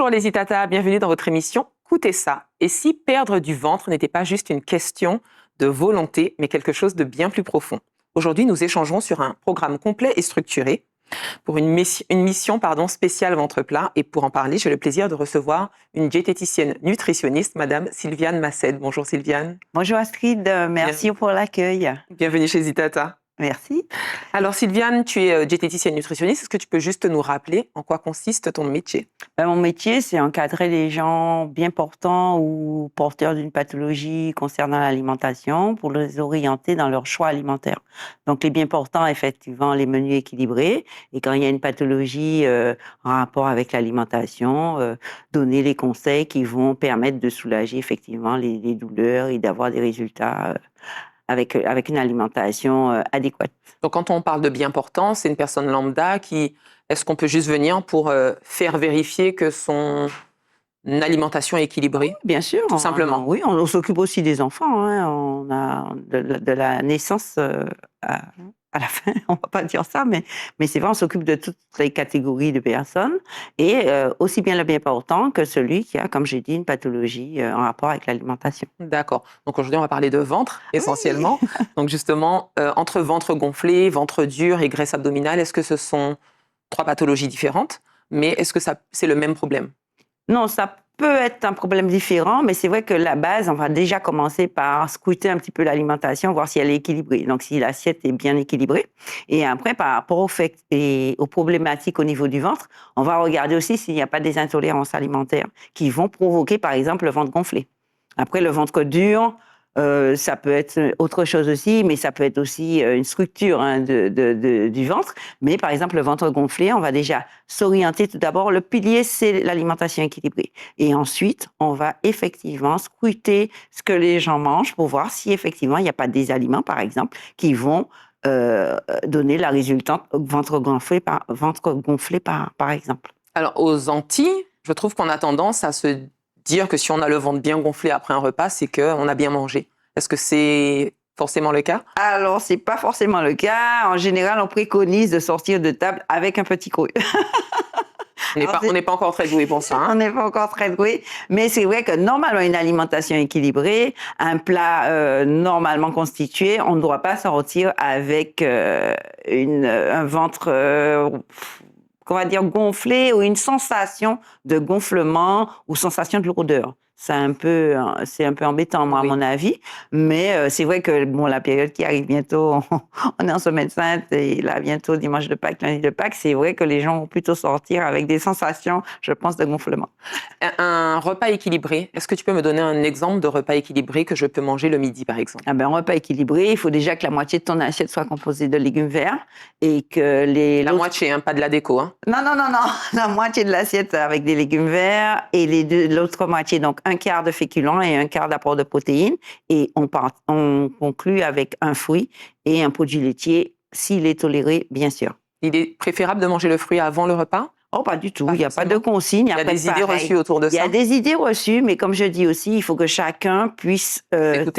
Bonjour les Itata, bienvenue dans votre émission Coûtez ça. Et si perdre du ventre n'était pas juste une question de volonté, mais quelque chose de bien plus profond? Aujourd'hui, nous échangerons sur un programme complet et structuré pour une mission spéciale ventre plat. Et pour en parler, j'ai le plaisir de recevoir une diététicienne nutritionniste, Madame Sylviane Massed. Bonjour Sylviane. Bonjour Astrid, merci pour l'accueil. Bienvenue chez Itata. Merci. Alors Sylviane, tu es diététicienne nutritionniste. Est-ce que tu peux juste nous rappeler en quoi consiste ton métier? Mon métier, c'est encadrer les gens bien portants ou porteurs d'une pathologie concernant l'alimentation pour les orienter dans leur choix alimentaire. Donc les bien portants, effectivement, les menus équilibrés. Et quand il y a une pathologie en rapport avec l'alimentation, donner les conseils qui vont permettre de soulager effectivement les douleurs et d'avoir des résultats avec une alimentation adéquate. Donc, quand on parle de bien portant, c'est une personne lambda qui... Est-ce qu'on peut juste venir pour faire vérifier que son alimentation est équilibrée? Bien sûr. Tout simplement. Oui, on s'occupe aussi des enfants. Hein. On a de la naissance à la fin, on va pas dire ça, mais c'est vrai, on s'occupe de toutes les catégories de personnes et aussi bien le bien portant que celui qui a, comme j'ai dit, une pathologie en rapport avec l'alimentation. D'accord. Donc aujourd'hui, on va parler de ventre essentiellement. Oui. Donc justement, entre ventre gonflé, ventre dur et graisse abdominale, est-ce que ce sont 3 pathologies différentes? Mais est-ce que c'est le même problème? Non, ça peut être un problème différent, mais c'est vrai que la base, on va déjà commencer par scruter un petit peu l'alimentation, voir si elle est équilibrée. Donc, si l'assiette est bien équilibrée. Et après, par rapport aux problématiques au niveau du ventre, on va regarder aussi s'il n'y a pas des intolérances alimentaires qui vont provoquer, par exemple, le ventre gonflé. Après, le ventre dur, ça peut être autre chose aussi, mais ça peut être aussi une structure du ventre. Mais par exemple, le ventre gonflé, on va déjà s'orienter tout d'abord. Le pilier, c'est l'alimentation équilibrée. Et ensuite, on va effectivement scruter ce que les gens mangent pour voir si effectivement, il n'y a pas des aliments, par exemple, qui vont donner la résultante ventre gonflé, par exemple. Alors, aux Antilles, je trouve qu'on a tendance à se dire que si on a le ventre bien gonflé après un repas, c'est qu'on a bien mangé. Est-ce que c'est forcément le cas? Alors, c'est pas forcément le cas. En général, on préconise de sortir de table avec un petit creux. On n'est pas encore très doué pour ça. Hein? On n'est pas encore très doué, mais c'est vrai que normalement, une alimentation équilibrée, un plat normalement constitué, on ne doit pas sortir avec un ventre... qu'on va dire gonflé ou une sensation de gonflement ou sensation de lourdeur. C'est un peu embêtant, moi, oui, à mon avis. Mais c'est vrai que la période qui arrive bientôt, on est en Semaine Sainte et là, bientôt, dimanche de Pâques, lundi de Pâques, c'est vrai que les gens vont plutôt sortir avec des sensations, je pense, de gonflement. Un repas équilibré, est-ce que tu peux me donner un exemple de repas équilibré que je peux manger le midi, par exemple? Un repas équilibré, il faut déjà que la moitié de ton assiette soit composée de légumes verts et que La moitié, hein, pas de la déco, hein? Non. La moitié de l'assiette avec des légumes verts et l'autre moitié, donc un quart de féculents et un quart d'apport de protéines. Et on conclut avec un fruit et un produit laitier, s'il est toléré, bien sûr. Il est préférable de manger le fruit avant le repas? Oh, pas du tout. Il n'y a pas de consigne. Il y a des idées reçues autour de ça. Il y a des idées reçues, mais comme je dis aussi, il faut que chacun puisse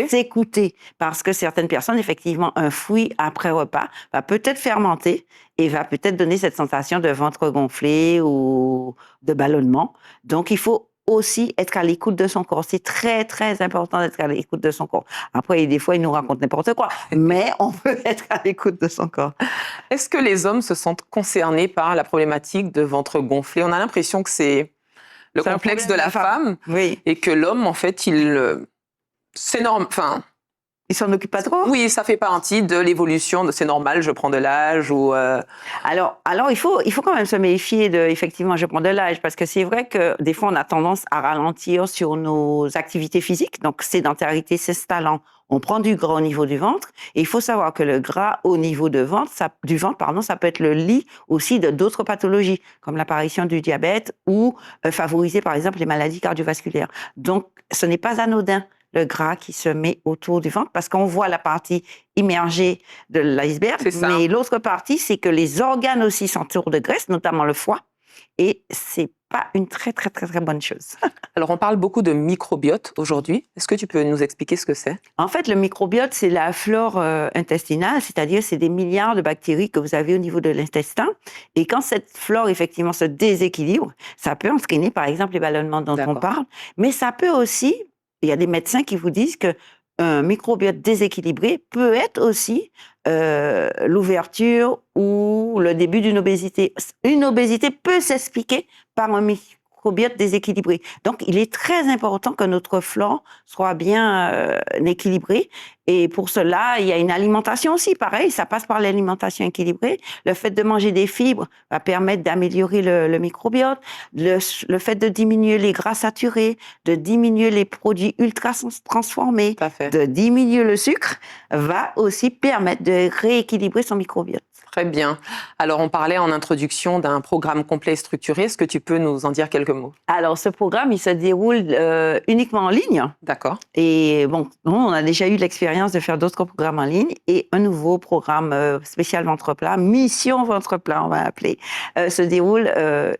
s'écouter. Parce que certaines personnes, effectivement, un fruit après repas va peut-être fermenter et va peut-être donner cette sensation de ventre gonflé ou de ballonnement. Donc, il faut aussi être à l'écoute de son corps. C'est très, très important d'être à l'écoute de son corps. Après, des fois, il nous raconte n'importe quoi, mais on peut être à l'écoute de son corps. Est-ce que les hommes se sentent concernés par la problématique de ventre gonflé? On a l'impression que c'est le complexe de la femme, oui, et que l'homme, en fait, c'est normal. Enfin, il s'en occupe pas trop? Oui, ça fait partie de l'évolution. C'est normal, je prends de l'âge ou... Alors, il faut quand même se méfier de, effectivement, je prends de l'âge, parce que c'est vrai que des fois, on a tendance à ralentir sur nos activités physiques. Donc, sédentarité s'installant, on prend du gras au niveau du ventre. Et il faut savoir que le gras au niveau du ventre, ça peut être le lit aussi de d'autres pathologies, comme l'apparition du diabète ou favoriser, par exemple, les maladies cardiovasculaires. Donc, ce n'est pas anodin, le gras qui se met autour du ventre, parce qu'on voit la partie immergée de l'iceberg, mais l'autre partie, c'est que les organes aussi s'entourent de graisse, notamment le foie. et c'est pas une très, très, très, très bonne chose. Alors, on parle beaucoup de microbiote aujourd'hui. Est-ce que tu peux nous expliquer ce que c'est? En fait, le microbiote, c'est la flore intestinale, c'est-à-dire c'est des milliards de bactéries que vous avez au niveau de l'intestin. Et quand cette flore, effectivement, se déséquilibre, ça peut entraîner, par exemple, les ballonnements dont on parle, mais ça peut aussi, il y a des médecins qui vous disent que un microbiote déséquilibré peut être aussi l'ouverture ou le début d'une obésité. Une obésité peut s'expliquer par un microbiote déséquilibré. Donc, il est très important que notre flore soit bien équilibrée. Et pour cela, il y a une alimentation aussi. Pareil, ça passe par l'alimentation équilibrée. Le fait de manger des fibres va permettre d'améliorer le microbiote. Le fait de diminuer les gras saturés, de diminuer les produits ultra transformés, de diminuer le sucre, va aussi permettre de rééquilibrer son microbiote. Très bien. Alors, on parlait en introduction d'un programme complet et structuré. Est-ce que tu peux nous en dire quelques mots? Alors, ce programme, il se déroule uniquement en ligne. D'accord. Et bon, on a déjà eu l'expérience de faire d'autres programmes en ligne et un nouveau programme spécial ventre plat, Mission ventre plat, on va appeler, se déroule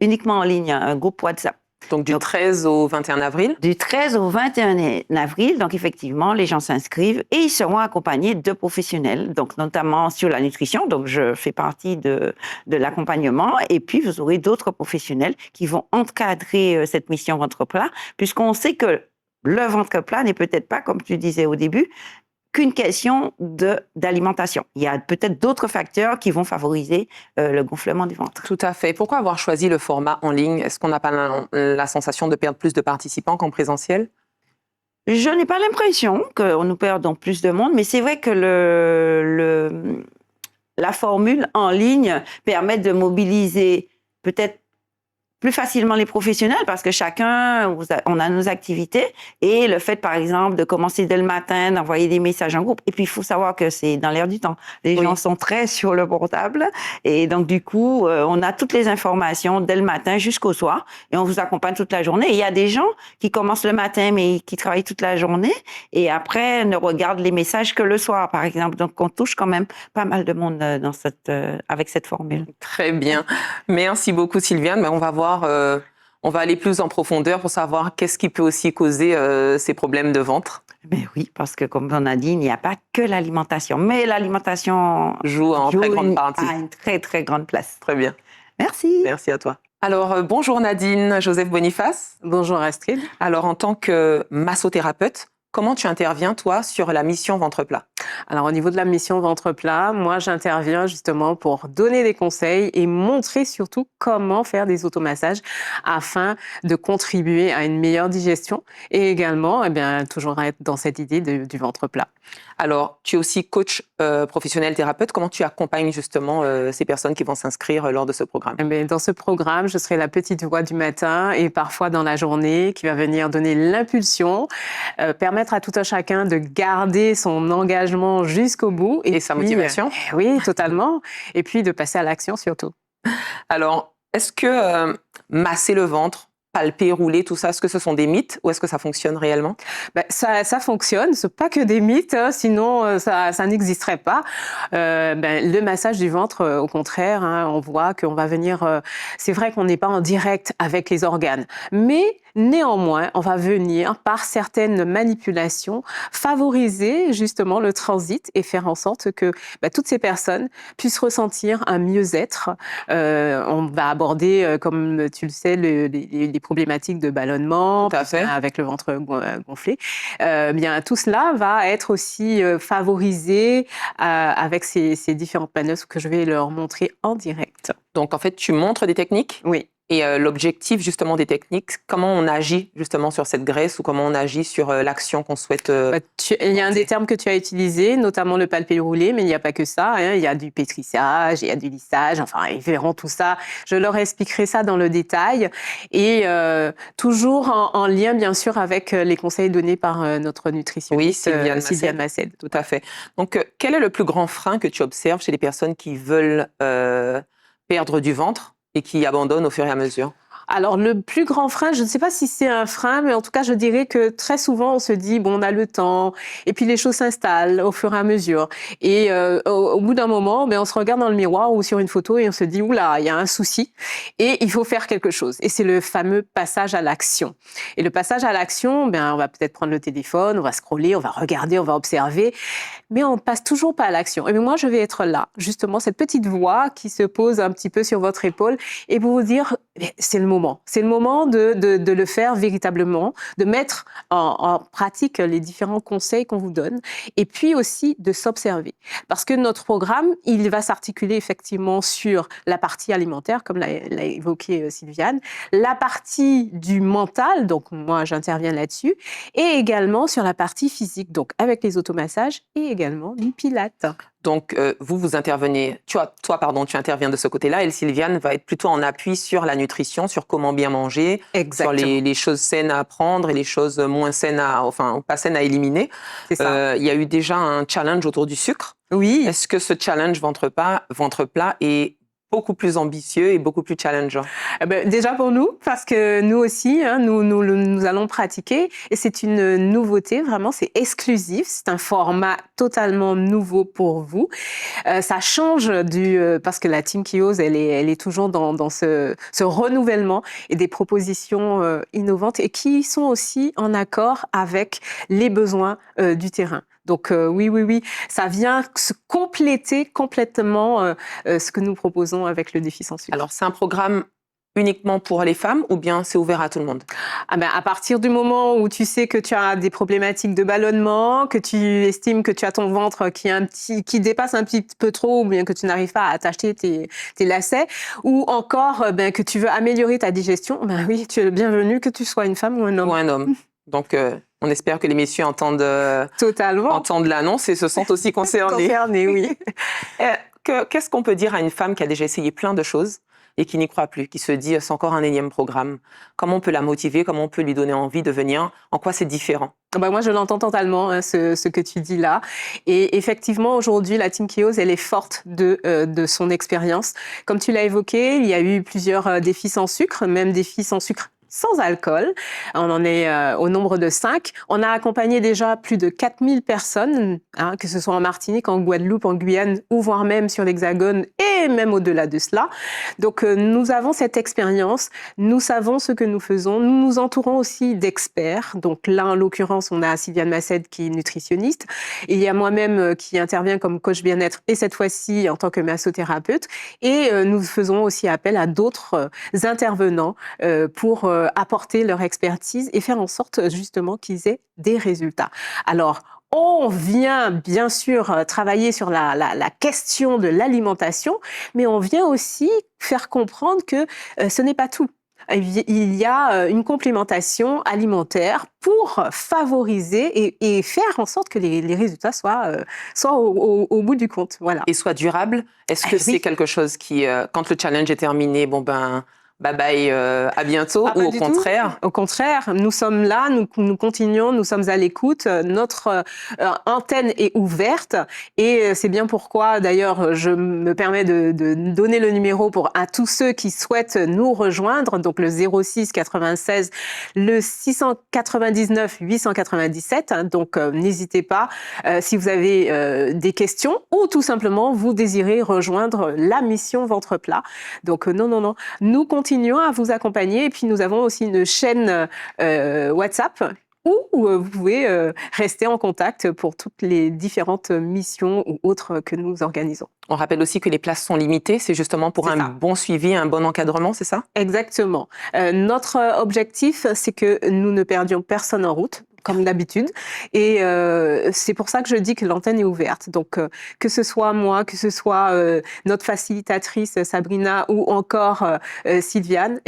uniquement en ligne, un groupe WhatsApp. Donc, du 13 au 21 avril? Du 13 au 21 avril. Donc, effectivement, les gens s'inscrivent et ils seront accompagnés de professionnels, donc notamment sur la nutrition. Donc, je fais partie de l'accompagnement. Et puis, vous aurez d'autres professionnels qui vont encadrer cette mission ventre plat, puisqu'on sait que le ventre plat n'est peut-être pas, comme tu disais au début, qu'une question d'alimentation. Il y a peut-être d'autres facteurs qui vont favoriser le gonflement du ventre. Tout à fait. Pourquoi avoir choisi le format en ligne? Est-ce qu'on n'a pas la sensation de perdre plus de participants qu'en présentiel? Je n'ai pas l'impression que nous perdons plus de monde, mais c'est vrai que la formule en ligne permet de mobiliser peut-être plus facilement les professionnels parce que chacun, on a nos activités et le fait, par exemple, de commencer dès le matin, d'envoyer des messages en groupe. Et puis, il faut savoir que c'est dans l'air du temps. Les gens sont très sur le portable et donc, du coup, on a toutes les informations dès le matin jusqu'au soir et on vous accompagne toute la journée. Et il y a des gens qui commencent le matin mais qui travaillent toute la journée et après ne regardent les messages que le soir, par exemple. Donc, on touche quand même pas mal de monde avec cette formule. Très bien. Merci beaucoup, Sylviane. Mais on va voir. On va aller plus en profondeur pour savoir qu'est-ce qui peut aussi causer ces problèmes de ventre. Mais oui, parce que comme on a dit, il n'y a pas que l'alimentation, mais l'alimentation joue en très grande partie. A une très très grande place. Très bien. Merci. Merci à toi. Alors, bonjour Nadine, Joseph Boniface. Bonjour Astrid. Alors, en tant que massothérapeute, comment tu interviens, toi, sur la mission ventre plat? Alors, au niveau de la mission ventre plat, moi, j'interviens justement pour donner des conseils et montrer surtout comment faire des automassages afin de contribuer à une meilleure digestion et également, toujours être dans cette idée du ventre plat. Alors, tu es aussi coach professionnel thérapeute. Comment tu accompagnes justement ces personnes qui vont s'inscrire lors de ce programme? Dans ce programme, je serai la petite voix du matin et parfois dans la journée qui va venir donner l'impulsion, permettre à tout un chacun de garder son engagement jusqu'au bout. Et sa motivation? Oui, totalement. Et puis de passer à l'action surtout. Alors, est-ce que masser le ventre, palper, rouler, tout ça, est-ce que ce sont des mythes ou est-ce que ça fonctionne réellement? Ça fonctionne, c'est pas que des mythes, hein, sinon ça n'existerait pas. Le massage du ventre, au contraire, hein, on voit qu'on va venir. C'est vrai qu'on n'est pas en direct avec les organes, mais néanmoins, on va venir par certaines manipulations favoriser justement le transit et faire en sorte que toutes ces personnes puissent ressentir un mieux-être. On va aborder, comme tu le sais, les problématiques de ballonnement, avec le ventre gonflé. Tout cela va être aussi favorisé avec ces différentes manœuvres que je vais leur montrer en direct. Donc en fait, tu montres des techniques? Oui. Et l'objectif justement des techniques, comment on agit justement sur cette graisse ou comment on agit sur l'action qu'on souhaite il y a un des termes que tu as utilisé, notamment le palpé roulé, mais il n'y a pas que ça. Hein. Il y a du pétrissage, il y a du lissage, enfin ils verront tout ça. Je leur expliquerai ça dans le détail et toujours en lien bien sûr avec les conseils donnés par notre nutritionniste Sylviane Massed. Tout à fait. Donc quel est le plus grand frein que tu observes chez les personnes qui veulent perdre du ventre et qui abandonnent au fur et à mesure? Alors, le plus grand frein, je ne sais pas si c'est un frein, mais en tout cas, je dirais que très souvent, on se dit, bon, on a le temps, et puis les choses s'installent au fur et à mesure. Et au bout d'un moment, on se regarde dans le miroir ou sur une photo et on se dit, oula, il y a un souci, et il faut faire quelque chose. Et c'est le fameux passage à l'action. Et le passage à l'action, on va peut-être prendre le téléphone, on va scroller, on va regarder, on va observer, mais on ne passe toujours pas à l'action. Et bien moi, je vais être là, justement, cette petite voix qui se pose un petit peu sur votre épaule, et pour vous dire, c'est le moment. C'est le moment de le faire véritablement, de mettre en pratique les différents conseils qu'on vous donne, et puis aussi de s'observer. Parce que notre programme, il va s'articuler effectivement sur la partie alimentaire, comme l'a évoqué Sylviane, la partie du mental, donc moi j'interviens là-dessus, et également sur la partie physique, donc avec les automassages et également du pilates. Donc, vous intervenez, tu interviens de ce côté-là, et Sylviane va être plutôt en appui sur la nutrition, sur comment bien manger, Exactement. sur les choses saines à prendre et les choses moins saines pas saines à éliminer. C'est ça. Il y a eu déjà un challenge autour du sucre. Oui. Est-ce que ce challenge ventre plat est beaucoup plus ambitieux et beaucoup plus challengeant? Déjà pour nous, parce que nous aussi, nous allons pratiquer, et c'est une nouveauté, vraiment, c'est exclusif, c'est un format totalement nouveau pour vous. Ça change parce que la Team Kios, elle est toujours dans ce renouvellement et des propositions innovantes et qui sont aussi en accord avec les besoins du terrain. Donc oui, ça vient se compléter complètement ce que nous proposons avec le défi sans sucre. Alors, c'est un programme uniquement pour les femmes ou bien c'est ouvert à tout le monde? À partir du moment où tu sais que tu as des problématiques de ballonnement, que tu estimes que tu as ton ventre qui dépasse un petit peu trop, ou bien que tu n'arrives pas à attacher tes lacets, ou encore que tu veux améliorer ta digestion, oui, tu es le bienvenu, que tu sois une femme ou un homme. Ou un homme. Donc, on espère que les messieurs entendent l'annonce et se sentent aussi concernés. Concernés, oui. Qu'est-ce qu'on peut dire à une femme qui a déjà essayé plein de choses et qui n'y croit plus, qui se dit c'est encore un énième programme? Comment on peut la motiver? Comment on peut lui donner envie de venir? En quoi c'est différent? Moi, je l'entends totalement, ce que tu dis là. Et effectivement, aujourd'hui, la Team Kios, elle est forte de son expérience. Comme tu l'as évoqué, il y a eu plusieurs défis sans sucre, même défis sans sucre sans alcool. On en est au nombre de 5. On a accompagné déjà plus de 4000 personnes, que ce soit en Martinique, en Guadeloupe, en Guyane, ou voire même sur l'Hexagone et même au-delà de cela. Donc, nous avons cette expérience, nous savons ce que nous faisons, nous nous entourons aussi d'experts. Donc là, en l'occurrence, on a Sylviane Massed qui est nutritionniste. Il y a moi-même qui intervient comme coach bien-être et cette fois-ci en tant que massothérapeute. Et nous faisons aussi appel à d'autres intervenants pour apporter leur expertise et faire en sorte justement qu'ils aient des résultats. Alors, on vient bien sûr travailler sur la question de l'alimentation, mais on vient aussi faire comprendre que ce n'est pas tout. Il y a une complémentation alimentaire pour favoriser et faire en sorte que les résultats soient au bout du compte. Voilà. Et soient durables. Est-ce que c'est quelque chose qui, quand le challenge est terminé, bye bye, à bientôt, ou au contraire? Au contraire, nous sommes là, nous continuons, nous sommes à l'écoute, notre antenne est ouverte et c'est bien pourquoi d'ailleurs je me permets de donner le numéro à tous ceux qui souhaitent nous rejoindre, donc le 06 96, le 699 897, donc n'hésitez pas si vous avez des questions ou tout simplement vous désirez rejoindre la mission Ventre Plat. Donc non, nous continuons à vous accompagner et puis nous avons aussi une chaîne WhatsApp où vous pouvez rester en contact pour toutes les différentes missions ou autres que nous organisons. On rappelle aussi que les places sont limitées, c'est justement pour bon suivi, un bon encadrement, c'est ça? Exactement. Notre objectif, c'est que nous ne perdions personne en route, comme d'habitude. Et c'est pour ça que je dis que l'antenne est ouverte. Donc, que ce soit moi, que ce soit notre facilitatrice Sabrina ou encore Sylviane,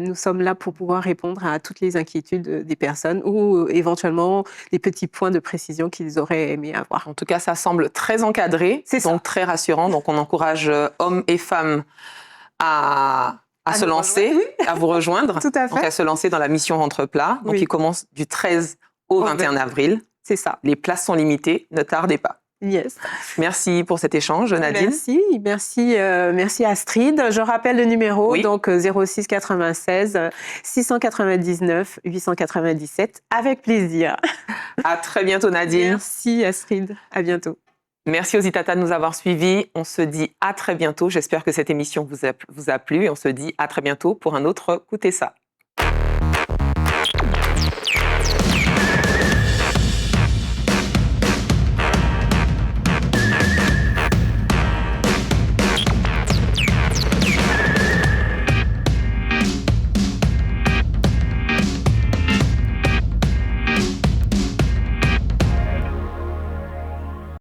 nous sommes là pour pouvoir répondre à toutes les inquiétudes des personnes ou éventuellement les petits points de précision qu'ils auraient aimé avoir. En tout cas, ça semble très encadré, donc très rassurant. Donc, on encourage hommes et femmes à se lancer, à vous rejoindre. Tout à fait. Donc, à se lancer dans la mission Ventre Plat. Donc, il commence du 13 au 21 avril. C'est ça. Les places sont limitées, ne tardez pas. Yes. Merci pour cet échange, Nadine. Merci Astrid. Je rappelle le numéro, Oui. donc 06 96 699 897, avec plaisir. À très bientôt, Nadine. Merci Astrid, à bientôt. Merci aux Itata de nous avoir suivis. On se dit à très bientôt. J'espère que cette émission vous a plu et on se dit à très bientôt pour un autre Écoutez ça.